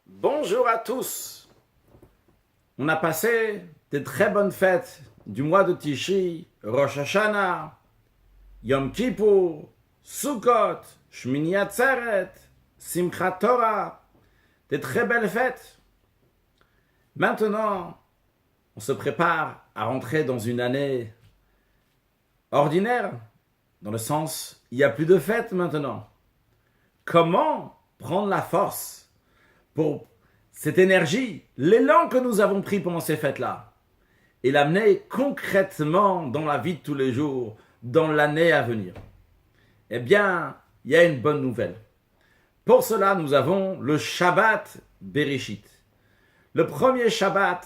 Bonjour à tous. On a passé des très bonnes fêtes du mois de Tishri, Rosh Hashanah, Yom Kippur, Sukkot, Shmini Atzeret, Simchat Torah, des très belles fêtes. Maintenant, on se prépare à rentrer dans une année ordinaire, dans le sens, il n'y a plus de fêtes maintenant. Comment prendre la force pour cette énergie, l'élan que nous avons pris pendant ces fêtes-là, et l'amener concrètement dans la vie de tous les jours, dans l'année à venir? Eh bien, il y a une bonne nouvelle. Pour cela, nous avons le Shabbat Bereshit. Le premier Shabbat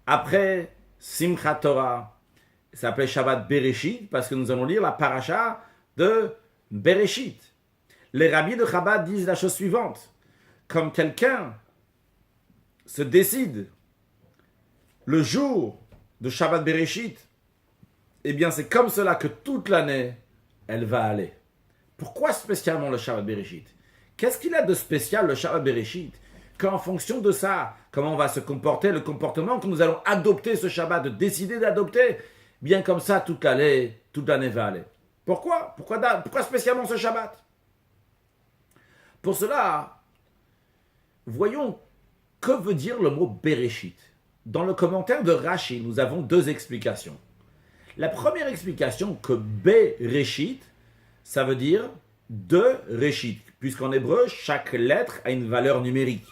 après Simchat Torah s'appelait Shabbat Bereshit parce que nous allons lire la paracha de Bereshit. Les rabbis de Chabad disent la chose suivante. Comme quelqu'un se décide le jour de Shabbat Bereshit, eh bien c'est comme cela que toute l'année, elle va aller. Pourquoi spécialement le Shabbat Bereshit? Qu'est-ce qu'il a de spécial le Shabbat Bereshit? Qu'en fonction de ça, comment on va se comporter, le comportement que nous allons adopter ce Shabbat, de décider d'adopter, bien comme ça toute l'année va aller. Pourquoi spécialement ce Shabbat? Pour cela, voyons que veut dire le mot Bereshit. Dans le commentaire de Rashi, nous avons deux explications. La première explication, que Bereshit, ça veut dire de Reshit, puisqu'en hébreu, chaque lettre a une valeur numérique.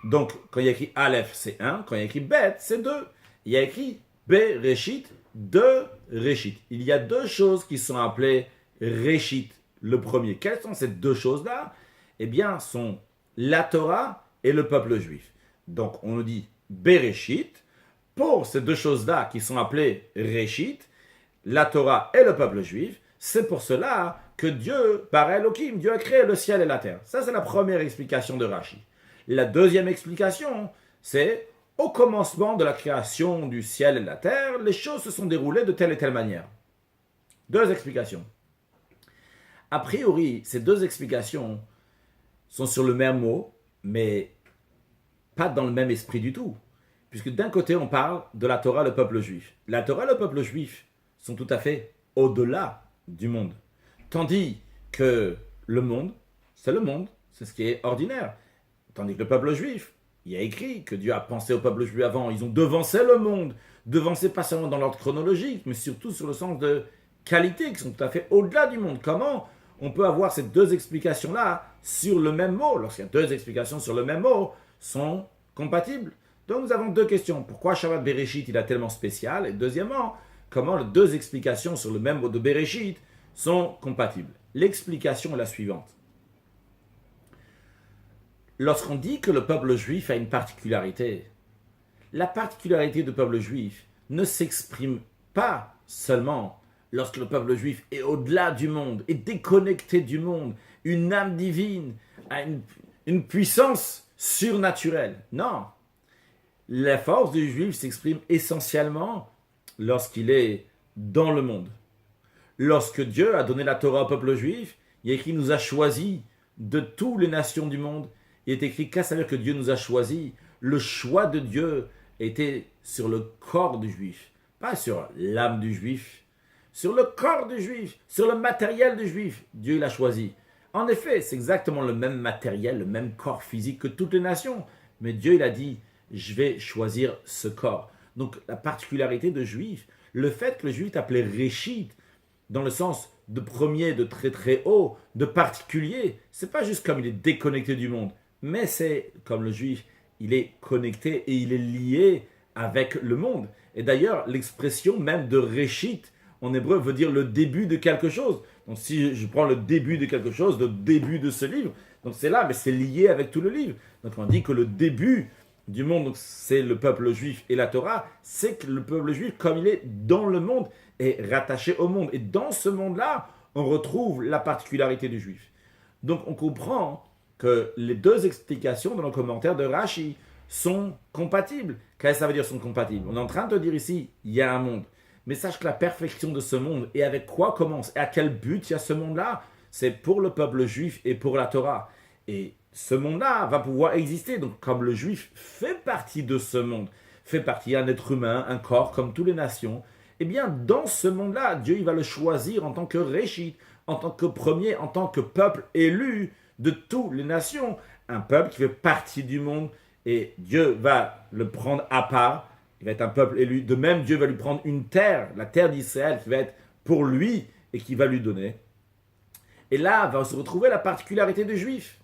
Donc, quand il y a écrit Aleph, c'est 1, quand il y a écrit Bet, c'est 2. Il y a écrit Bereshit, de Reshit. Il y a deux choses qui sont appelées Reshit. Le premier, quelles sont ces deux choses-là? Eh bien, sont la Torah et le peuple juif. Donc, on nous dit Bereshit, pour ces deux choses-là qui sont appelées Reshit, la Torah et le peuple juif. C'est pour cela que Dieu, par Elohim, Dieu a créé le ciel et la terre. Ça, c'est la première explication de Rashi. La deuxième explication, c'est au commencement de la création du ciel et de la terre, les choses se sont déroulées de telle et telle manière. Deux explications. A priori, ces deux explications sont sur le même mot, mais pas dans le même esprit du tout. Puisque d'un côté, on parle de la Torah et le peuple juif. La Torah et le peuple juif sont tout à fait au-delà du monde. Tandis que le monde, c'est ce qui est ordinaire. Tandis que le peuple juif, il y a écrit que Dieu a pensé au peuple juif avant. Ils ont devancé le monde, devancé pas seulement dans l'ordre chronologique, mais surtout sur le sens de qualité, qui sont tout à fait au-delà du monde. Comment on peut avoir ces deux explications-là sur le même mot, lorsqu'il y a deux explications sur le même mot, sont compatibles? Donc nous avons deux questions. Pourquoi Shabbat Bereshit il est tellement spécial? Et deuxièmement, comment les deux explications sur le même mot de Bereshit sont compatibles? L'explication est la suivante. Lorsqu'on dit que le peuple juif a une particularité, la particularité du peuple juif ne s'exprime pas seulement lorsque le peuple juif est au-delà du monde, est déconnecté du monde, une âme divine, a une puissance surnaturelle. Non. La force du juif s'exprime essentiellement lorsqu'il est dans le monde. Lorsque Dieu a donné la Torah au peuple juif, il est écrit qu'il nous a choisis de toutes les nations du monde. Il est écrit qu'à savoir que Dieu nous a choisis. Le choix de Dieu était sur le corps du juif, pas sur l'âme du juif, sur le corps du juif, sur le matériel du juif. Dieu l'a choisi. En effet, c'est exactement le même matériel, le même corps physique que toutes les nations. Mais Dieu il a dit, je vais choisir ce corps. Donc la particularité de juif, le fait que le juif est appelé Réchit, dans le sens de premier, de très très haut, de particulier, c'est pas juste comme il est déconnecté du monde, mais c'est comme le juif, il est connecté et il est lié avec le monde. Et d'ailleurs, l'expression même de Réchit, en hébreu, veut dire le début de quelque chose. Donc si je prends le début de quelque chose, le début de ce livre, donc c'est là, mais c'est lié avec tout le livre. Donc on dit que le début du monde, donc c'est le peuple juif et la Torah, c'est que le peuple juif, comme il est dans le monde, est rattaché au monde. Et dans ce monde-là, on retrouve la particularité du juif. Donc on comprend que les deux explications dans le commentaire de Rashi sont compatibles. Qu'est-ce que ça veut dire sont compatibles? On est en train de dire ici, il y a un monde. Mais sache que la perfection de ce monde, et avec quoi commence, et à quel but il y a ce monde-là, c'est pour le peuple juif et pour la Torah. Et ce monde-là va pouvoir exister. Donc, comme le juif fait partie de ce monde, fait partie d'un être humain, un corps comme toutes les nations, eh bien, dans ce monde-là, Dieu il va le choisir en tant que Réchit, en tant que premier, en tant que peuple élu de toutes les nations. Un peuple qui fait partie du monde et Dieu va le prendre à part. Il va être un peuple élu. De même, Dieu va lui prendre une terre, la terre d'Israël, qui va être pour lui et qui va lui donner. Et là va se retrouver la particularité du juif.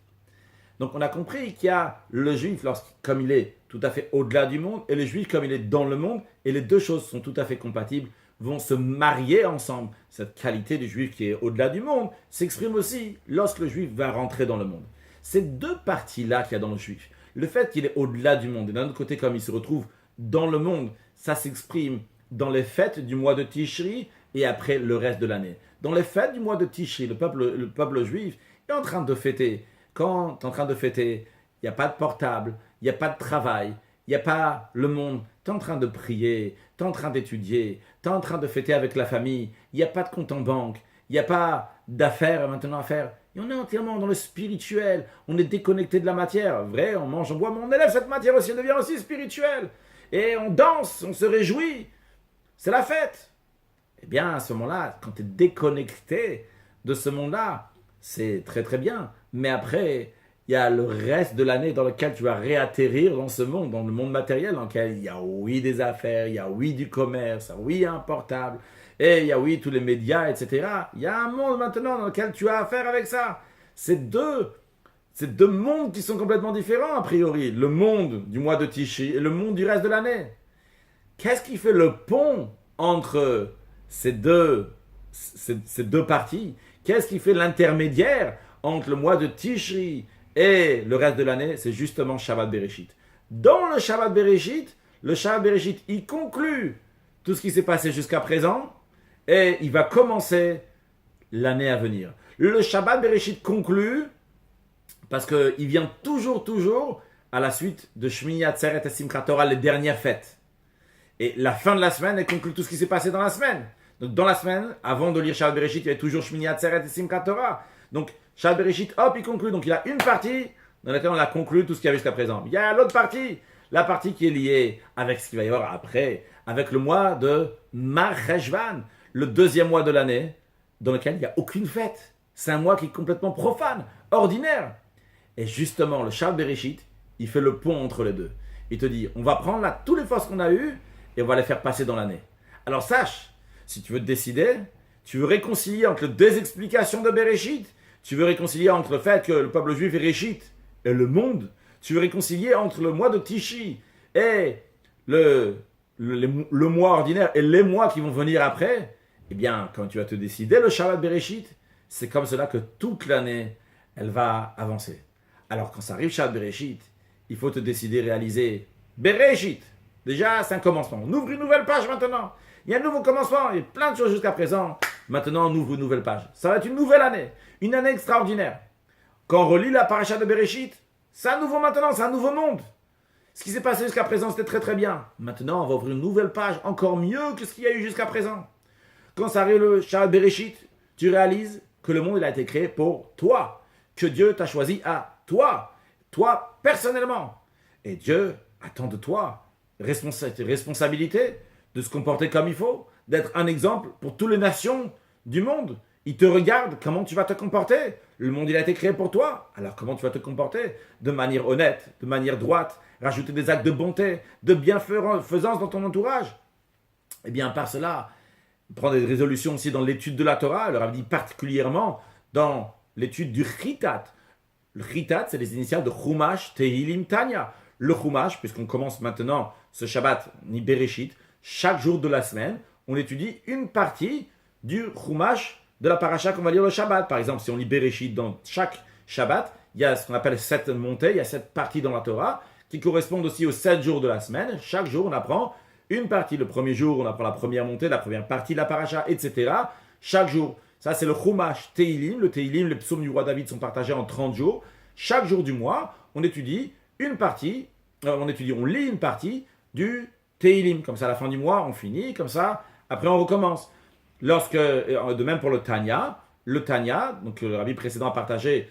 Donc on a compris qu'il y a le juif comme il est tout à fait au-delà du monde et le juif comme il est dans le monde et les deux choses sont tout à fait compatibles, vont se marier ensemble. Cette qualité du juif qui est au-delà du monde s'exprime aussi lorsque le juif va rentrer dans le monde. Ces deux parties-là qu'il y a dans le juif, le fait qu'il est au-delà du monde et d'un autre côté comme il se retrouve dans le monde, ça s'exprime dans les fêtes du mois de Tishri et après le reste de l'année. Dans les fêtes du mois de Tishri, le peuple juif est en train de fêter. Quand tu es en train de fêter, il n'y a pas de portable, il n'y a pas de travail, il n'y a pas le monde. Tu es en train de prier, tu es en train d'étudier, tu es en train de fêter avec la famille, il n'y a pas de compte en banque, il n'y a pas d'affaires maintenant à faire. Et on est entièrement dans le spirituel, on est déconnecté de la matière. Vrai, on mange, on boit, mais on élève cette matière aussi, elle devient aussi spirituelle. Et on danse, on se réjouit, c'est la fête. Eh bien, à ce moment-là, quand tu es déconnecté de ce monde-là, c'est très très bien. Mais après, il y a le reste de l'année dans lequel tu vas réatterrir dans ce monde, dans le monde matériel, dans lequel il y a oui des affaires, il y a oui du commerce, oui un portable, et il y a oui tous les médias, etc. Il y a un monde maintenant dans lequel tu as affaire avec ça. C'est deux mondes qui sont complètement différents a priori. Le monde du mois de Tishri et le monde du reste de l'année. Qu'est-ce qui fait le pont entre ces deux parties? Qu'est-ce qui fait l'intermédiaire entre le mois de Tishri et le reste de l'année? C'est justement Shabbat Bereshit. Dans le Shabbat Bereshit, il conclut tout ce qui s'est passé jusqu'à présent et il va commencer l'année à venir. Le Shabbat Bereshit conclut parce qu'il vient toujours à la suite de Shmini Atzeret et Simchat Torah, les dernières fêtes. Et la fin de la semaine, elle conclut tout ce qui s'est passé dans la semaine. Donc dans la semaine, avant de lire Shabbat Bereshit, il y avait toujours Shmini Atzeret et Simchat Torah. Donc Shabbat Bereshit, hop, il conclut. Donc il y a une partie dans laquelle on a conclu tout ce qu'il y avait jusqu'à présent. Il y a l'autre partie, la partie qui est liée avec ce qu'il va y avoir après, avec le mois de Mar Cheshvan, le deuxième mois de l'année, dans lequel il n'y a aucune fête. C'est un mois qui est complètement profane, ordinaire. Et justement, le Shabbat Bereshit, il fait le pont entre les deux. Il te dit, on va prendre là tous les forces qu'on a eues et on va les faire passer dans l'année. Alors sache, si tu veux te décider, tu veux réconcilier entre les deux explications de Bereshit, tu veux réconcilier entre le fait que le peuple juif est Réchit et le monde, tu veux réconcilier entre le mois de Tishri et le mois ordinaire et les mois qui vont venir après, eh bien, quand tu vas te décider, le Shabbat Bereshit, c'est comme cela que toute l'année, elle va avancer. Alors, quand ça arrive Shabbat Bereshit, il faut te décider, réaliser Bereshit. Déjà, c'est un commencement. On ouvre une nouvelle page maintenant. Il y a un nouveau commencement. Il y a plein de choses jusqu'à présent. Maintenant, on ouvre une nouvelle page. Ça va être une nouvelle année. Une année extraordinaire. Quand on relit la paracha de Bereshit, c'est un nouveau maintenant, c'est un nouveau monde. Ce qui s'est passé jusqu'à présent, c'était très très bien. Maintenant, on va ouvrir une nouvelle page, encore mieux que ce qu'il y a eu jusqu'à présent. Quand ça arrive le Shabbat Bereshit, tu réalises que le monde il a été créé pour toi. Que Dieu t'a choisi à toi. Toi, personnellement. Et Dieu attend de toi responsabilité de se comporter comme il faut, d'être un exemple pour toutes les nations du monde. Il te regarde comment tu vas te comporter. Le monde il a été créé pour toi. Alors comment tu vas te comporter? De manière honnête, de manière droite, rajouter des actes de bonté, de bienfaisance dans ton entourage. Et bien par cela, prendre des résolutions aussi dans l'étude de la Torah. Alors, elle dit particulièrement dans l'étude du Chitat. Le Chitat, c'est les initiales de Chumash, Tehilim, Tanya. Le Chumash, puisqu'on commence maintenant ce Shabbat, ni Bereshit, chaque jour de la semaine, on étudie une partie du Chumash de la paracha qu'on va lire le Shabbat. Par exemple, si on lit Bereshit dans chaque Shabbat, il y a ce qu'on appelle 7 montées, il y a 7 parties dans la Torah qui correspondent aussi aux 7 jours de la semaine. Chaque jour, on apprend une partie. Le premier jour, on apprend la première montée, la première partie de la paracha, etc. Chaque jour. Ça, c'est le Chumash Tehilim. Le Tehilim, les psaumes du roi David sont partagés en 30 jours. Chaque jour du mois, on étudie une partie, on lit une partie du Tehilim. Comme ça, à la fin du mois, on finit. Comme ça, après, on recommence. De même pour le Tanya, donc le rabbi précédent a partagé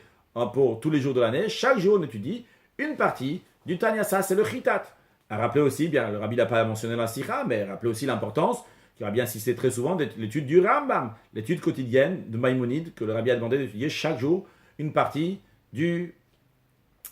pour tous les jours de l'année. Chaque jour, on étudie une partie du Tanya. Ça, c'est le Chitat. À rappeler aussi, bien, le Rabbi n'a pas mentionné la Sikha, mais rappelez aussi l'importance, qui a bien insisté très souvent, de l'étude du Rambam, l'étude quotidienne de Maïmonide, que le Rabbi a demandé d'étudier chaque jour une partie du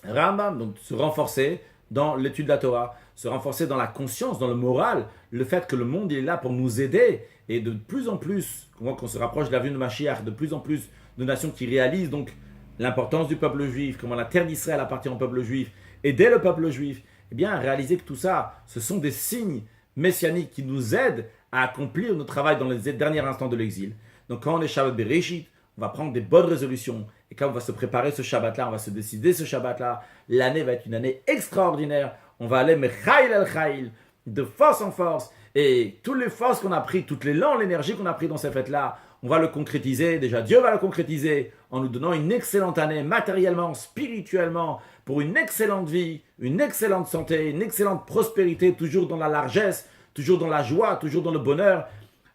Rambam. Donc, se renforcer dans l'étude de la Torah, se renforcer dans la conscience, dans le moral, le fait que le monde il est là pour nous aider, et de plus en plus, qu'on se rapproche de la venue de Mashiach, de plus en plus de nations qui réalisent donc l'importance du peuple juif, comment la terre d'Israël appartient au peuple juif, aider le peuple juif, eh bien, réaliser que tout ça, ce sont des signes messianiques qui nous aident à accomplir notre travail dans les derniers instants de l'exil. Donc, quand on est Shabbat Bereshit, on va prendre des bonnes résolutions. Et quand on va se préparer ce Shabbat-là, on va se décider ce Shabbat-là, l'année va être une année extraordinaire. On va aller Mechaïl al-Chaïl, de force en force. Et toutes les forces qu'on a prises, toutes les langues, l'énergie qu'on a pris dans ces fêtes-là, on va le concrétiser. Déjà, Dieu va le concrétiser en nous donnant une excellente année, matériellement, spirituellement, pour une excellente vie, une excellente santé, une excellente prospérité, toujours dans la largesse, toujours dans la joie, toujours dans le bonheur.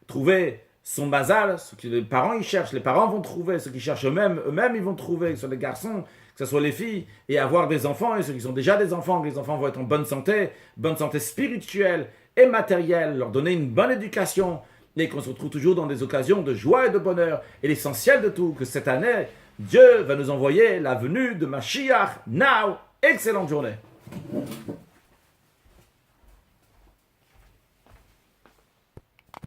Trouver son basal, ce que les parents ils cherchent, les parents vont trouver, ceux qui cherchent eux-mêmes ils vont trouver, que ce soit les garçons, que ce soit les filles, et avoir des enfants, et ceux qui ont déjà des enfants, que les enfants vont être en bonne santé spirituelle et matérielle, leur donner une bonne éducation, et qu'on se retrouve toujours dans des occasions de joie et de bonheur. Et l'essentiel de tout, que cette année, Dieu va nous envoyer la venue de Mashiach now. Excellente journée.